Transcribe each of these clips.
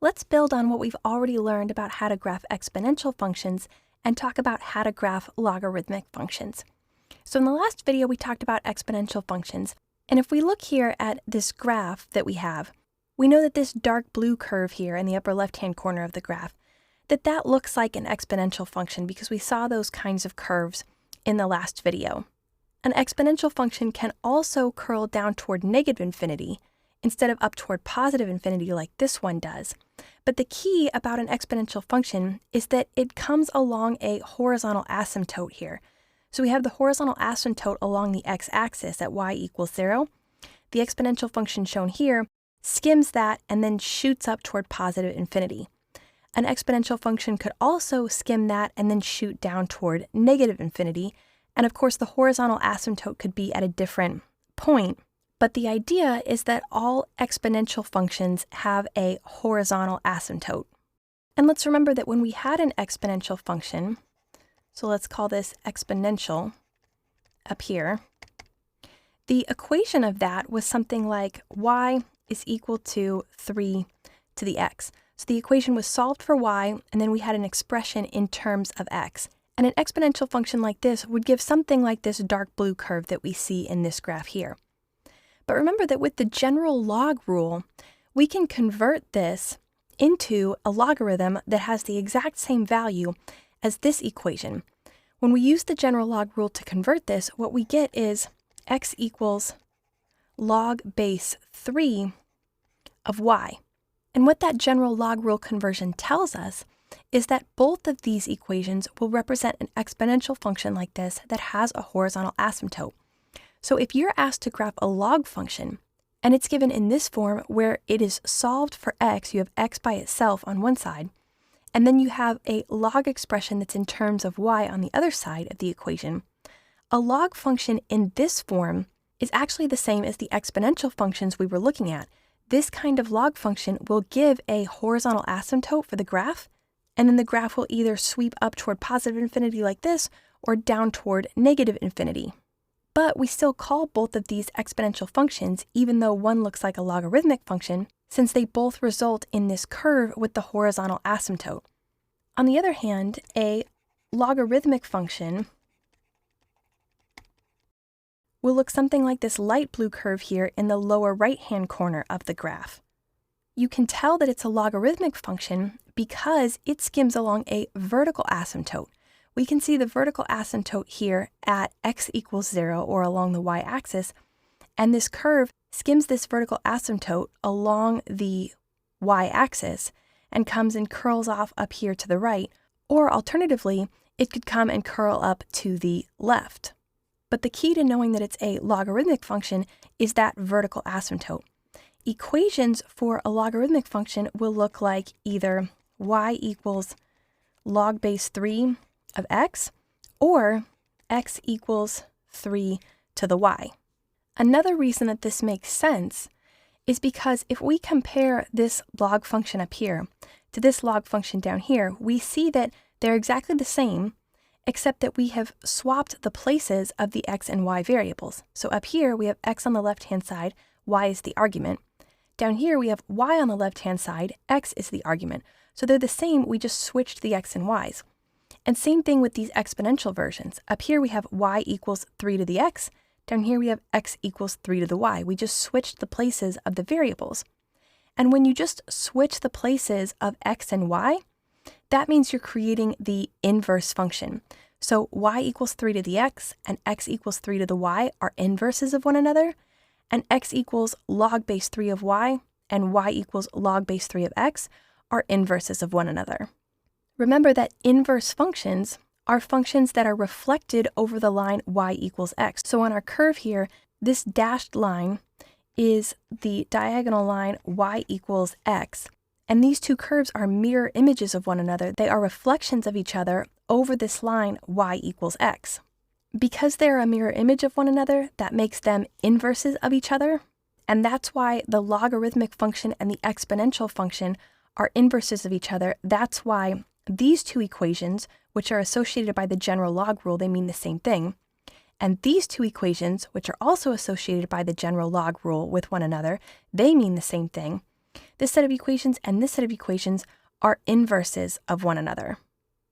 Let's build on what we've already learned about how to graph exponential functions and talk about how to graph logarithmic functions. So in the last video, we talked about exponential functions. And if we look here at this graph that we have, we know that this dark blue curve here in the upper left-hand corner of the graph, that looks like an exponential function because we saw those kinds of curves in the last video. An exponential function can also curl down toward negative infinity instead of up toward positive infinity like this one does. But the key about an exponential function is that it comes along a horizontal asymptote here. So we have the horizontal asymptote along the x-axis at y equals 0. The exponential function shown here skims that and then shoots up toward positive infinity. An exponential function could also skim that and then shoot down toward negative infinity. And of course, the horizontal asymptote could be at a different point. But the idea is that all exponential functions have a horizontal asymptote. And let's remember that when we had an exponential function, so let's call this exponential up here, the equation of that was something like y is equal to 3 to the x. So the equation was solved for y, and then we had an expression in terms of x. And an exponential function like this would give something like this dark blue curve that we see in this graph here. But remember that with the general log rule, we can convert this into a logarithm that has the exact same value as this equation. When we use the general log rule to convert this, what we get is x equals log base 3 of y. And what that general log rule conversion tells us is that both of these equations will represent an exponential function like this that has a horizontal asymptote. So if you're asked to graph a log function, and it's given in this form where it is solved for x, you have x by itself on one side, and then you have a log expression that's in terms of y on the other side of the equation, a log function in this form is actually the same as the exponential functions we were looking at. This kind of log function will give a horizontal asymptote for the graph, and then the graph will either sweep up toward positive infinity like this or down toward negative infinity. But we still call both of these exponential functions, even though one looks like a logarithmic function, since they both result in this curve with the horizontal asymptote. On the other hand, a logarithmic function will look something like this light blue curve here in the lower right-hand corner of the graph. You can tell that it's a logarithmic function because it skims along a vertical asymptote. We can see the vertical asymptote here at x equals 0 or along the y-axis, and this curve skims this vertical asymptote along the y-axis and comes and curls off up here to the right, or alternatively, it could come and curl up to the left. But the key to knowing that it's a logarithmic function is that vertical asymptote. Equations for a logarithmic function will look like either y equals log base 3 of x, or x equals 3 to the y. Another reason that this makes sense is because if we compare this log function up here to this log function down here, we see that they're exactly the same, except that we have swapped the places of the x and y variables. So up here we have x on the left-hand side, y is the argument. Down here we have y on the left-hand side, x is the argument. So they're the same, we just switched the x and y's. And same thing with these exponential versions. Up here we have y equals 3 to the x. Down here we have x equals 3 to the y. We just switched the places of the variables. And when you just switch the places of x and y, that means you're creating the inverse function. So y equals 3 to the x and x equals 3 to the y are inverses of one another, and x equals log base 3 of y and y equals log base 3 of x are inverses of one another. Remember that inverse functions are functions that are reflected over the line y equals x. So on our curve here, this dashed line is the diagonal line y equals x. And these two curves are mirror images of one another. They are reflections of each other over this line y equals x. Because they're a mirror image of one another, that makes them inverses of each other. And that's why the logarithmic function and the exponential function are inverses of each other. That's why these two equations, which are associated by the general log rule, they mean the same thing. And these two equations, which are also associated by the general log rule with one another, they mean the same thing. This set of equations and this set of equations are inverses of one another.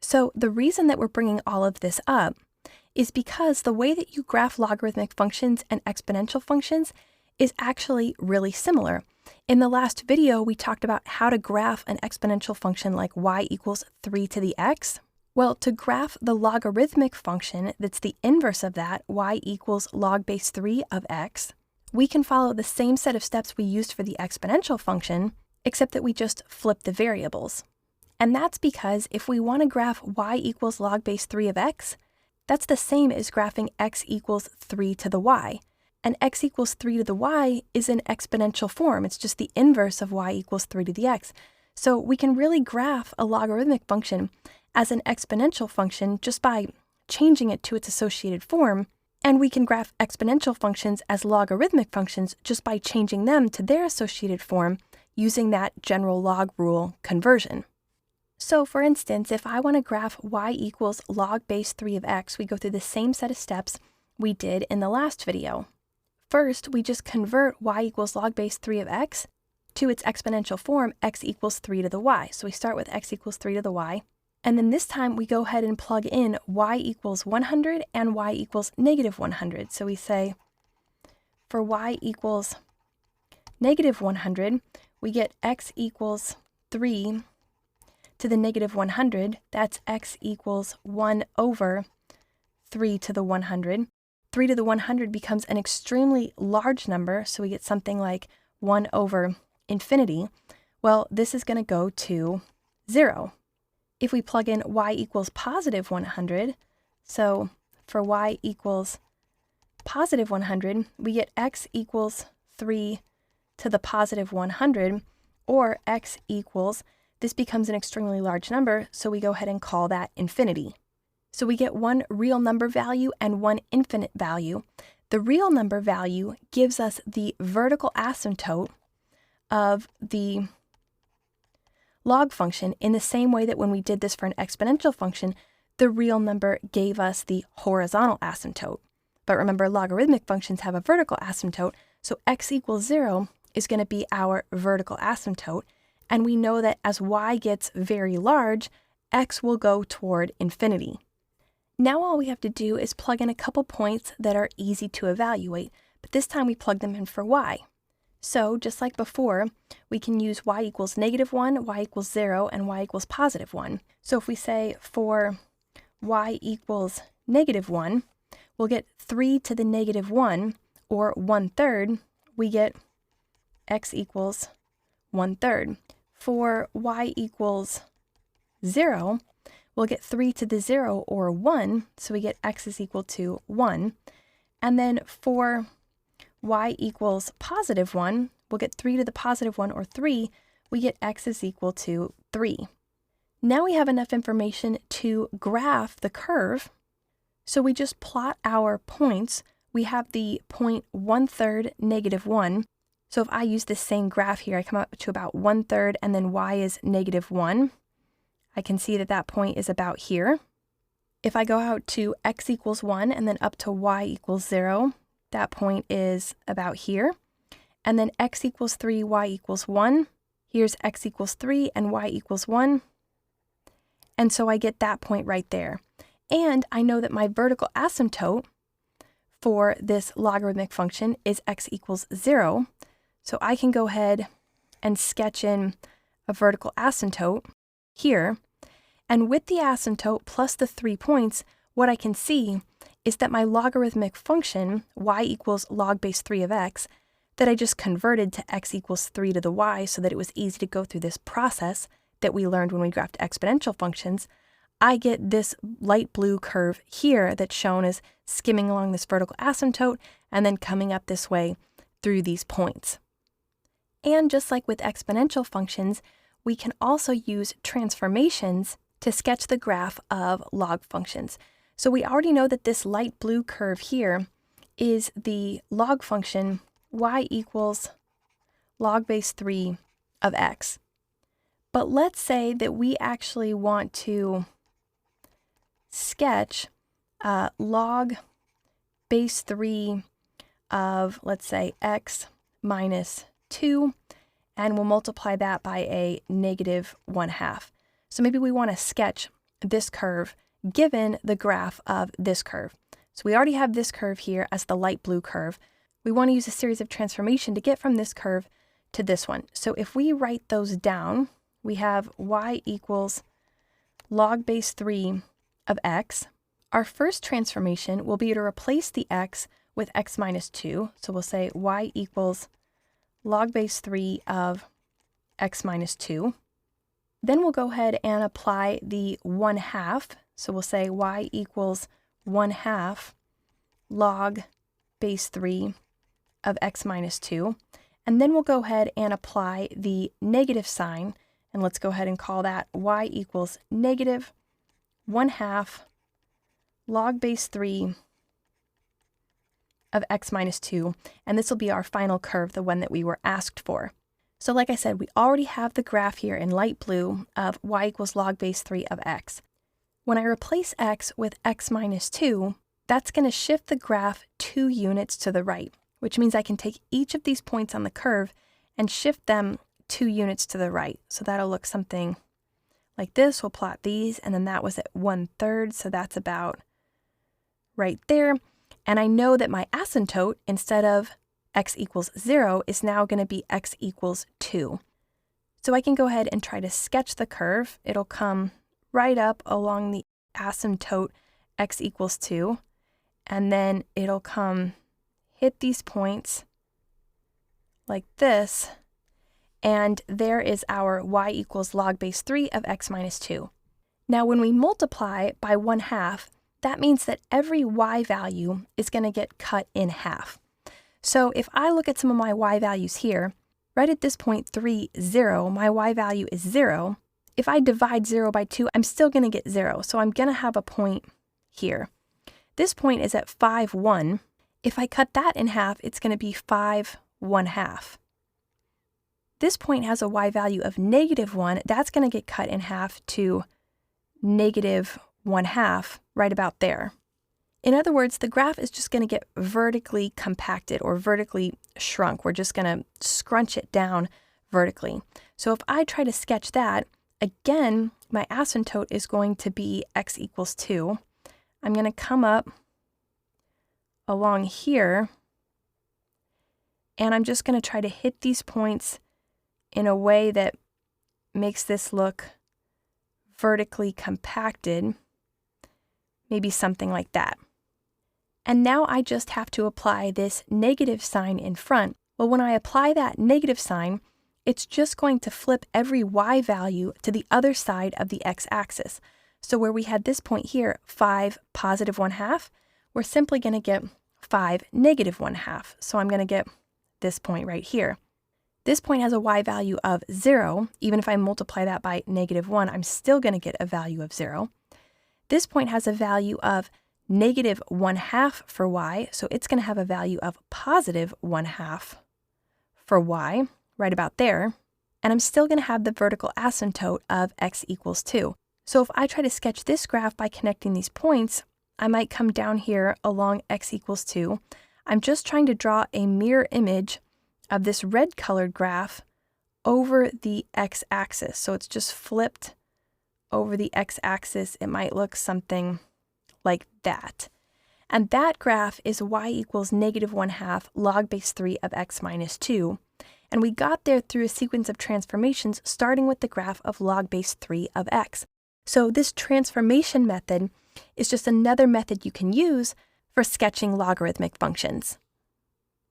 So the reason that we're bringing all of this up is because the way that you graph logarithmic functions and exponential functions is actually really similar. In the last video, we talked about how to graph an exponential function like y equals 3 to the x. Well, to graph the logarithmic function that's the inverse of that, y equals log base 3 of x, we can follow the same set of steps we used for the exponential function, except that we just flip the variables. And that's because if we want to graph y equals log base 3 of x, that's the same as graphing x equals 3 to the y. And x equals 3 to the y is an exponential form. It's just the inverse of y equals 3 to the x. So we can really graph a logarithmic function as an exponential function just by changing it to its associated form, and we can graph exponential functions as logarithmic functions just by changing them to their associated form using that general log rule conversion. So for instance, if I want to graph y equals log base 3 of x, we go through the same set of steps we did in the last video. First, we just convert y equals log base 3 of x to its exponential form, x equals 3 to the y. So we start with x equals 3 to the y. And then this time we go ahead and plug in y equals 100 and y equals negative 100. So we say for y equals negative 100, we get x equals 3 to the negative 100. That's x equals 1 over 3 to the 100. 3 to the 100 becomes an extremely large number, so we get something like 1 over infinity. Well, this is going to go to 0. If we plug in y equals positive 100, so for y equals positive 100, we get x equals 3 to the positive 100, or x equals, this becomes an extremely large number, so we go ahead and call that infinity. So we get one real number value and one infinite value. The real number value gives us the vertical asymptote of the log function in the same way that when we did this for an exponential function, the real number gave us the horizontal asymptote. But remember, logarithmic functions have a vertical asymptote, so x equals 0 is going to be our vertical asymptote, and we know that as y gets very large, x will go toward infinity. Now all we have to do is plug in a couple points that are easy to evaluate, but this time we plug them in for y. So just like before, we can use y equals negative 1, y equals 0, and y equals positive 1. So if we say for y equals negative 1, we'll get 3 to the negative 1, or 1/3, we get x equals 1/3. For y equals 0, we'll get 3 to the 0, or 1, so we get x is equal to 1. And then for y equals positive 1, we'll get 3 to the positive 1, or 3, we get x is equal to 3. Now we have enough information to graph the curve, so we just plot our points. We have the point 1/3, negative 1. So if I use this same graph here, I come up to about 1/3, and then y is negative 1. I can see that that point is about here. If I go out to x equals 1 and then up to y equals 0, that point is about here. And then x equals 3, y equals 1. Here's x equals 3 and y equals 1. And so I get that point right there. And I know that my vertical asymptote for this logarithmic function is x equals 0. So I can go ahead and sketch in a vertical asymptote here. And with the asymptote plus the 3 points, what I can see is that my logarithmic function, y equals log base 3 of x, that I just converted to x equals 3 to the y so that it was easy to go through this process that we learned when we graphed exponential functions, I get this light blue curve here that's shown as skimming along this vertical asymptote and then coming up this way through these points. And just like with exponential functions, we can also use transformations to sketch the graph of log functions. So we already know that this light blue curve here is the log function y equals log base 3 of x. But let's say that we actually want to sketch log base 3 of, let's say, x minus 2, and we'll multiply that by a negative 1/2. So maybe we want to sketch this curve given the graph of this curve. So we already have this curve here as the light blue curve. We want to use a series of transformation to get from this curve to this one. So if we write those down, we have y equals log base 3 of x. Our first transformation will be to replace the x with x minus 2. So we'll say y equals log base 3 of x minus 2. Then we'll go ahead and apply the 1/2. So we'll say y equals 1/2 log base 3 of x minus 2. And then we'll go ahead and apply the negative sign. And let's go ahead and call that y equals negative 1/2 log base 3 of x minus 2. And this will be our final curve, the one that we were asked for. So like I said, we already have the graph here in light blue of y equals log base 3 of x. When I replace x with x minus 2, that's going to shift the graph 2 units to the right, which means I can take each of these points on the curve and shift them 2 units to the right. So that'll look something like this. We'll plot these, and then that was at 1/3, so that's about right there. And I know that my asymptote, instead of x equals 0, is now going to be x equals 2. So I can go ahead and try to sketch the curve. It'll come right up along the asymptote x equals 2, and then it'll come hit these points like this, and there is our y equals log base 3 of x minus 2. Now when we multiply by 1/2, that means that every y value is going to get cut in half. So if I look at some of my y values here, right at this point 3, 0, my y value is 0. If I divide 0 by 2, I'm still going to get 0, so I'm going to have a point here. This point is at 5, 1. If I cut that in half, it's going to be 5, 1/2. This point has a y value of negative 1. That's going to get cut in half to negative 1/2, right about there. In other words, the graph is just going to get vertically compacted or vertically shrunk. We're just going to scrunch it down vertically. So if I try to sketch that, again, my asymptote is going to be x equals 2. I'm going to come up along here, and I'm just going to try to hit these points in a way that makes this look vertically compacted, maybe something like that. And now I just have to apply this negative sign in front. Well, when I apply that negative sign, it's just going to flip every y value to the other side of the x-axis. So where we had this point here, 5, positive 1/2, we're simply going to get 5, negative 1/2. So I'm going to get this point right here. This point has a y value of 0. Even if I multiply that by negative 1, I'm still going to get a value of 0. This point has a value of negative 1/2 for y, so it's going to have a value of positive 1/2 for y, right about there. And I'm still going to have the vertical asymptote of x equals 2. So if I try to sketch this graph by connecting these points, I might come down here along x equals 2. I'm just trying to draw a mirror image of this red colored graph over the x-axis. So it's just flipped over the x-axis. It might look something like that. And that graph is y equals negative 1/2 log base 3 of x minus 2. And we got there through a sequence of transformations starting with the graph of log base 3 of x. So this transformation method is just another method you can use for sketching logarithmic functions.